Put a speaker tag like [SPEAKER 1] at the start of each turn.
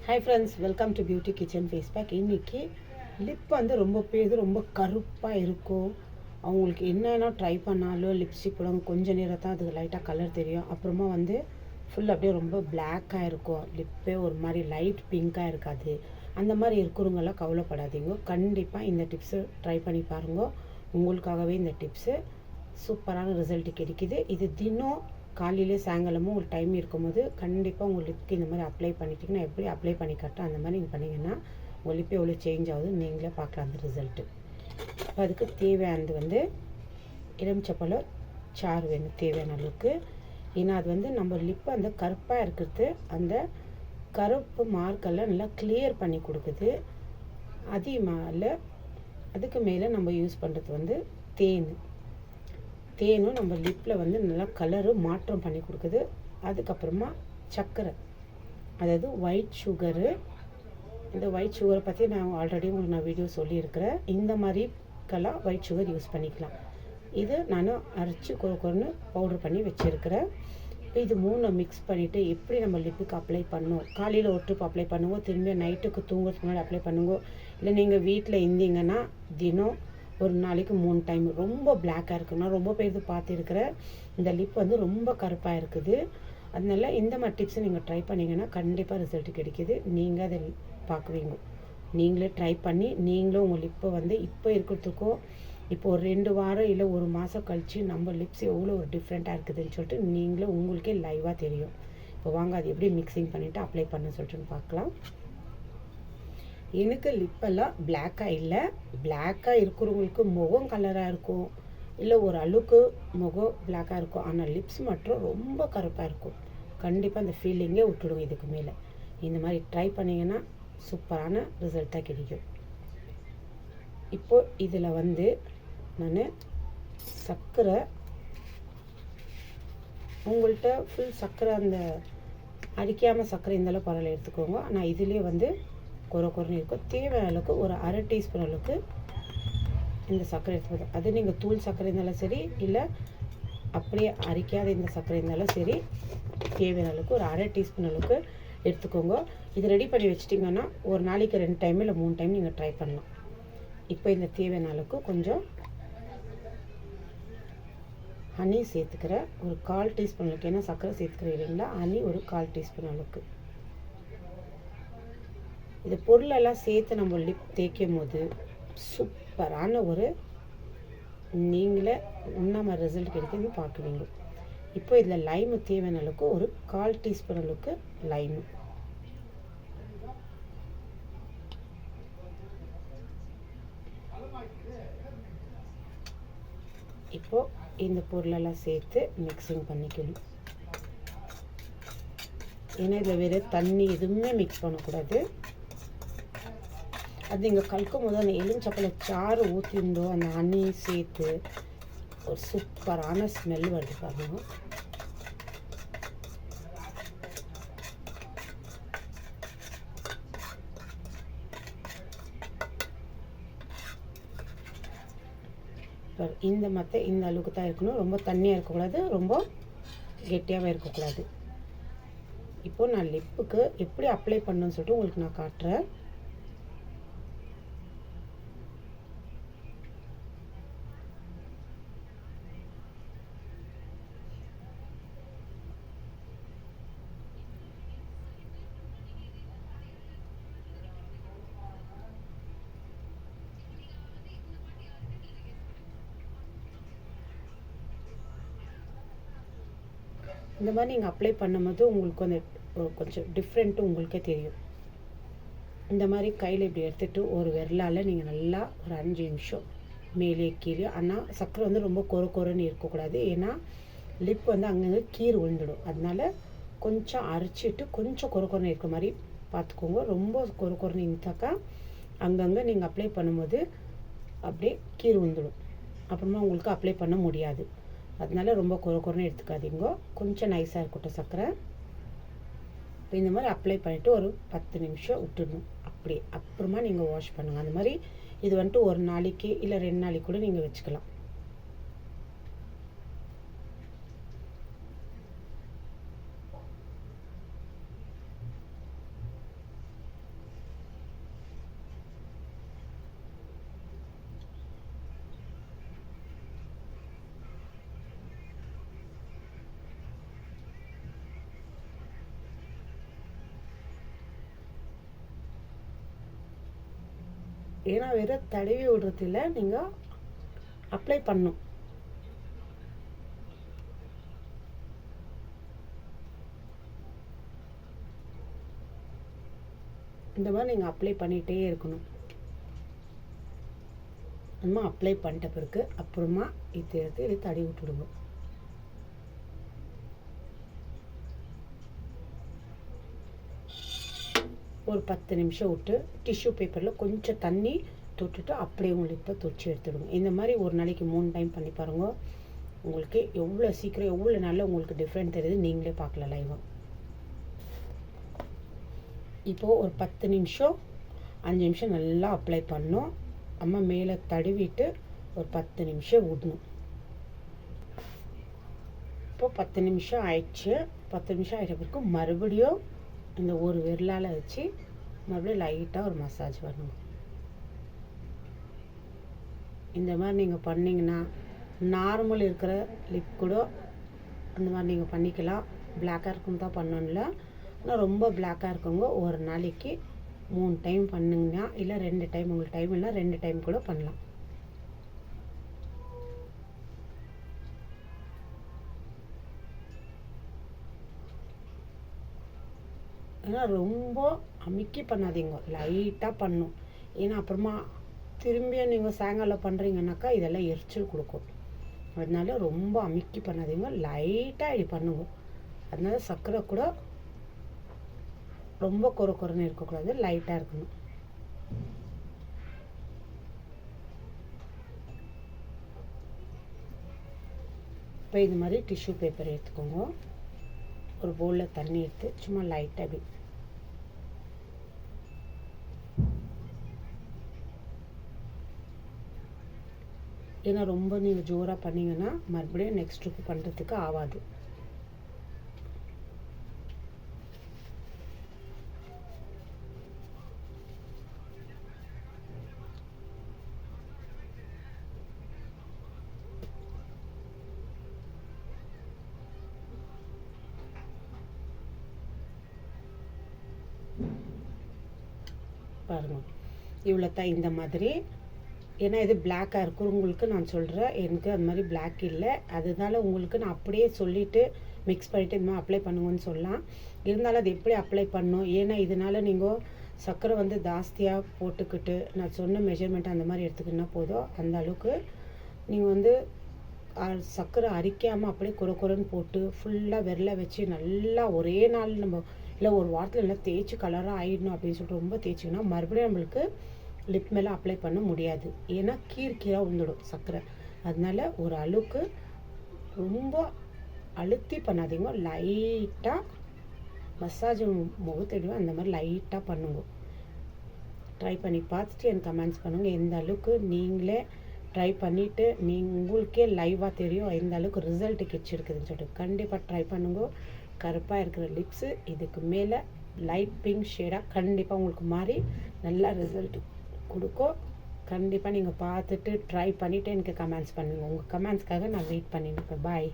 [SPEAKER 1] Hi friends, welcome to beauty kitchen face pack. இன்றைக்கி lip வந்து ரொம்ப பேர் ரொம்ப கருப்பாக இருக்கும். அவங்களுக்கு என்னென்னா ட்ரை பண்ணாலும் லிப்ஸ்டிக் போடுவாங்க, கொஞ்சம் நேரம் தான் அதுக்கு லைட்டாக கலர் தெரியும். அப்புறமா வந்து ஃபுல் அப்படியே ரொம்ப பிளாக்காக இருக்கும். லிப்பே ஒரு மாதிரி லைட் பிங்காக இருக்காது. அந்த மாதிரி இருக்கிறவங்கெல்லாம் கவலைப்படாதீங்க. கண்டிப்பாக இந்த டிப்ஸு ட்ரை பண்ணி பாருங்க. உங்களுக்காகவே இந்த டிப்ஸு சூப்பரான ரிசல்ட் கிடைக்குது. இது தினம் காலையிலே சாயங்காலமும் ஒரு டைம் இருக்கும்போது கண்டிப்பாக உங்கள் லிப்க்கு இந்த மாதிரி அப்ளை பண்ணிட்டிங்கன்னா, எப்படி அப்ளை பண்ணி கட்டோம் அந்த மாதிரி நீங்கள் பண்ணிங்கன்னா உங்கள் லிப் எவ்வளோ சேஞ்ச் ஆகுது நீங்களே பார்க்கலாம் அந்த ரிசல்ட்டு. இப்போ அதுக்கு தேவையானது வந்து எலுமிச்சப்பழம் சாறு வேணும் தேவையான அளவுக்கு. ஏன்னா அது வந்து நம்ம லிப்பை அந்த கருப்பாக இருக்கிறது அந்த கருப்பு மார்க்கெல்லாம் நல்லா கிளியர் பண்ணி கொடுக்குது. அதுக்கு மேலே நம்ம யூஸ் பண்ணுறது வந்து தேனும் நம்ம லிப்பில் வந்து நல்லா கலரு மாற்றம் பண்ணி கொடுக்குது. அதுக்கப்புறமா சர்க்கரை, அதாவது ஒயிட் சுகரு. இந்த ஒயிட் சுகரை பற்றி நான் ஆல்ரெடி உங்களுக்கு நான் வீடியோ சொல்லியிருக்கிறேன். இந்த மாதிரிக்கெல்லாம் ஒயிட் சுகர் யூஸ் பண்ணிக்கலாம். இது நான் அரைச்சி கொரன்னு பவுட்ரு பண்ணி வச்சுருக்கிறேன். இப்போ இது மூணு மிக்ஸ் பண்ணிவிட்டு எப்படி நம்ம லிப்புக்கு அப்ளை பண்ணணும். காலையில் ஒரு ட்ரிப் அப்ளை பண்ணுவோம், திரும்பி நைட்டுக்கு தூங்குறதுக்கு முன்னாடி அப்ளை பண்ணுங்க. இல்லை நீங்கள் வீட்டில் இருந்தீங்கன்னா தினம் ஒரு நாளைக்கு 3 டைம். ரொம்ப பிளாக்காக இருக்குது. நான் ரொம்ப பேருக்கு பார்த்துருக்கிறேன், இந்த லிப் வந்து ரொம்ப கருப்பாக இருக்குது. அதனால இந்த மாதிரி டிப்ஸை நீங்கள் ட்ரை பண்ணிங்கன்னா கண்டிப்பாக ரிசல்ட் கிடைக்கிது. நீங்கள் அதை பார்க்குவீங்க. நீங்களே ட்ரை பண்ணி நீங்களும் உங்கள் லிப்பை வந்து இப்போ இருக்கிறதுக்கும் இப்போ ஒரு 2 வாரம் இல்லை ஒரு மாதம் கழித்து நம்ம லிப்ஸ் எவ்வளோ ஒரு டிஃப்ரெண்ட்டாக இருக்குதுன்னு சொல்லிட்டு நீங்களே உங்களுக்கே லைவாக தெரியும். இப்போ வாங்க அது எப்படி மிக்சிங் பண்ணிவிட்டு அப்ளை பண்ண சொல்லிட்டு பார்க்கலாம். எனக்கு லிப்பெல்லாம் பிளாக்காக இல்லை. பிளாக்காக இருக்கிறவங்களுக்கு முகம் கலராக இருக்கும், இல்லை ஒரு அளவுக்கு முகம் பிளாக்காக இருக்கும். ஆனால் லிப்ஸ் மட்டும் ரொம்ப கருப்பாக இருக்கும். கண்டிப்பாக அந்த ஃபீலிங்கே விட்டுடுங்க. இதுக்கு மேலே இந்த மாதிரி ட்ரை பண்ணிங்கன்னா சூப்பரான ரிசல்ட்டாக கிடைக்கும். இப்போது இதில் வந்து நான் சர்க்கரை, உங்கள்கிட்ட ஃபுல் சர்க்கரை அந்த அடிக்காமல் சர்க்கரை இருந்தாலும் பரவாயில்ல எடுத்துக்கோங்க. ஆனால் இதுலேயே வந்து கொரன்னு இருக்கும். தேவையான அளவுக்கு ஒரு அரை டீஸ்பூன் அளவுக்கு இந்த சர்க்கரை எடுத்துக்கணும். அது நீங்கள் தூள் சர்க்கரை இருந்தாலும் சரி, இல்லை அப்படியே அரைக்காத இந்த சர்க்கரை இருந்தாலும் சரி, தேவையான அளவுக்கு ஒரு அரை டீஸ்பூன் அளவுக்கு எடுத்துக்கோங்க. இது ரெடி பண்ணி வச்சிட்டிங்கன்னா ஒரு நாளைக்கு 2 டைம் இல்லை 3 டைம் நீங்கள் ட்ரை பண்ணலாம். இப்போ இந்த தேவையான அளவுக்கு கொஞ்சம் ஹனி சேர்த்துக்கிறேன், ஒரு 1/4 டீஸ்பூன் அளவுக்கு. ஏன்னா சர்க்கரை சேர்த்துக்கிறேன் இல்லைங்களா, ஹனி ஒரு 1/4 டீஸ்பூன் அளவுக்கு. இது பொருளெல்லாம் சேர்த்து நம்ம லிப் தேய்க்கும் போது சூப்பரான ஒரு நீங்களே நம்ம ரிசல்ட் கிடைக்கிறது பார்க்குவீங்க. இப்போ இதில் லைமு தேவையான அளவுக்கு ஒரு 1/4 டீஸ்பூன் அளவுக்கு லைமு. இப்போது இந்த பொருளெல்லாம் சேர்த்து மிக்சிங் பண்ணிக்கணும். ஏன்னா இதில் வேறு தண்ணி எதுவுமே மிக்ஸ் பண்ணக்கூடாது. அது நீங்கள் கலக்கும் போது அந்த எலுமிச்சப்பழ சாறு ஊற்றிருந்தோம், அந்த ஹனி சேர்த்து ஒரு சூப்பரான ஸ்மெல் வருது பாருங்க. இந்த அளவுக்கு தான் இருக்கணும். ரொம்ப தண்ணியாக இருக்கக்கூடாது, ரொம்ப கெட்டியாகவும் இருக்கக்கூடாது. இப்போது நான் லிப்புக்கு எப்படி அப்ளை பண்ணணும்னு சொல்லிட்டு உங்களுக்கு நான் காட்டுறேன். இந்த மாதிரி நீங்கள் அப்ளை பண்ணும்போது உங்களுக்கு அந்த கொஞ்சம் டிஃப்ரெண்ட்டு உங்களுக்கே தெரியும். இந்த மாதிரி கையில் இப்படி எடுத்துகிட்டு ஒரு விரலால் நீங்கள் நல்லா ஒரு 5 நிமிஷம் மேலே கீழே. ஆனால் சர்க்கரை வந்து ரொம்ப கொரன்னு இருக்கக்கூடாது. ஏன்னா லிப் வந்து அங்கங்கே கீறு விழுந்துடும். அதனால கொஞ்சம் அரைச்சிட்டு கொஞ்சம் கொரன்னு இருக்கிற மாதிரி பார்த்துக்கோங்க. ரொம்ப கொரன்னு இருந்தாக்கா அங்கங்கே நீங்கள் அப்ளை பண்ணும்போது அப்படியே கீறு விழுந்துடும். அப்புறமா உங்களுக்கு அப்ளை பண்ண முடியாது. அதனால ரொம்ப கொரன்னு எடுத்துக்காதீங்க. கொஞ்சம் நைஸாக இருக்கட்டும் சர்க்கரை. இப்போ இந்த மாதிரி அப்ளை பண்ணிவிட்டு ஒரு 10 நிமிஷம் விட்டுடணும். அப்படியே அப்புறமா நீங்கள் வாஷ் பண்ணுங்கள். அந்த மாதிரி இது வந்துட்டு ஒரு நாளைக்கு இல்லை 2 நாளைக்கு கூட நீங்கள் வச்சுக்கலாம். ஏன்னா வெறும் தடவி விடுறதில்ல, நீங்கள் அப்ளை பண்ணும். இந்த மாதிரி நீங்கள் அப்ளை பண்ணிகிட்டே இருக்கணும். நம்ம அப்ளை பண்ணிட்ட பிறகு அப்புறமா இது தடவி விட்டுடுங்க. ஒரு 10 நிமிஷம் விட்டு டிஷ்யூ பேப்பரில் கொஞ்சம் தண்ணி தொட்டுட்டு அப்படியே உங்களுக்கு இப்போ துடைச்சி எடுத்துடுங்க. இந்த மாதிரி ஒரு நாளைக்கு 3 டைம் பண்ணி பாருங்க. உங்களுக்கு எவ்வளோ சீக்கிரம் எவ்வளோ நாளில் உங்களுக்கு டிஃப்ரெண்ட் தெரியுது நீங்களே பார்க்கலாம் லைவாக. இப்போது ஒரு 10 நிமிஷம் 5 நிமிஷம் நல்லா அப்ளை பண்ணோம். அம்மா மேலே தடவிட்டு ஒரு 10 நிமிஷம் விடணும். இப்போது 10 நிமிஷம் ஆயிடுச்சு. 10 நிமிஷம் ஆகிட்ட பிறகு மறுபடியும் இந்த ஒரு விரலால் வச்சு மறுபடியும் லைட்டாக ஒரு மசாஜ் பண்ணுங்க. இந்த மாதிரி நீங்கள் பண்ணிங்கன்னா நார்மல் இருக்கிற லிப் கூட அந்த மாதிரி நீங்கள் பண்ணிக்கலாம். பிளாக்காக இருக்கும் தான் பண்ணணும்ல. ஆனால் ரொம்ப பிளாக்காக இருக்கவங்க ஒரு நாளைக்கு 3 டைம் பண்ணுங்கன்னா, இல்லை 2 டைம், உங்களுக்கு டைம் இல்லை 2 டைம் கூட பண்ணலாம். ஏன்னா ரொம்ப அமுக்கி பண்ணாதீங்க, லைட்டாக பண்ணும். ஏன்னா அப்புறமா திரும்பியும் நீங்கள் சாயங்காலம் பண்ணுறீங்கன்னாக்கா இதெல்லாம் எரிச்சல் கொடுக்கும். அதனால ரொம்ப அமுக்கி பண்ணாதீங்க, லைட்டாக இப்படி பண்ணுங்க. அதனால சர்க்கரை கூட ரொம்ப குறைன்னு இருக்கக்கூடாது, லைட்டாக இருக்கணும். இப்போ இது மாதிரி டிஷ்யூ பேப்பர் எடுத்துக்கோங்க. ஒரு பவுலில் தண்ணி எடுத்து சும்மா லைட்டாக அப்படி ஏன்னா ரொம்ப நீங்கள் ஜோராக பண்ணிங்கன்னா மறுபடியும் நெக்ஸ்ட் ட்ரிப் பண்ணுறதுக்கு ஆகாது. பாருங்கள், இவ்வளோ தான். இந்த மாதிரி ஏன்னா இது பிளாக்காக இருக்கிறவங்களுக்கு நான் சொல்கிறேன், எனக்கு அது மாதிரி பிளாக் இல்லை. அதனால உங்களுக்கு நான் அப்படியே சொல்லிவிட்டு மிக்ஸ் பண்ணிவிட்டு இந்த மாதிரி அப்ளை பண்ணுங்கன்னு சொல்லலாம். இருந்தாலும் அது எப்படி அப்ளை பண்ணணும், ஏன்னா இதனால் நீங்கள் சர்க்கரை வந்து ஜாஸ்தியாக போட்டுக்கிட்டு நான் சொன்ன மெஷர்மெண்ட் அந்த மாதிரி எடுத்துக்கிட்டா போதும். அந்த அளவுக்கு நீங்கள் வந்து சர்க்கரை அரிக்காமல் அப்படியே குறைன்னு போட்டு ஃபுல்லாக விரல வச்சு நல்லா ஒரே நாள் நம்ம இல்லை ஒரு வாரத்தில் நல்லா தேய்ச்சி கலராக ஆயிடணும் அப்படின்னு சொல்லிட்டு ரொம்ப தேய்ச்சிங்கன்னா மறுபடியும் நம்மளுக்கு லிப் மேலே அப்ளை பண்ண முடியாது. ஏன்னா கீராக விழுந்துடும் சர்க்கரை. அதனால ஒரு அளவுக்கு ரொம்ப அழுத்தி பண்ணாதீங்க, லைட்டாக மசாஜ் முகத்தடிவும் அந்த மாதிரி லைட்டாக பண்ணுங்க. ட்ரை பண்ணி பார்த்துட்டு எனக்கு கமெண்ட்ஸ் பண்ணுங்கள் எந்த அளவுக்கு நீங்களே ட்ரை பண்ணிவிட்டு உங்களுக்கே லைவாக தெரியும் எந்த அளவுக்கு ரிசல்ட் கிடச்சிருக்குதுன்னு சொல்லிட்டு. கண்டிப்பாக ட்ரை பண்ணுங்க. கருப்பாக இருக்கிற லிப்ஸு இதுக்கு மேலே லைட் பிங்க் ஷேடாக கண்டிப்பாக உங்களுக்கு மாறி நல்லா ரிசல்ட் கொடுக்கும். கண்டிப்பாக நீங்கள் பார்த்துட்டு ட்ரை பண்ணிவிட்டு எனக்கு கமெண்ட்ஸ் பண்ணுங்கள். உங்கள் கமெண்ட்ஸ்க்காக நான் வெயிட் பண்ணிட்டு இருப்பேன். பாய்.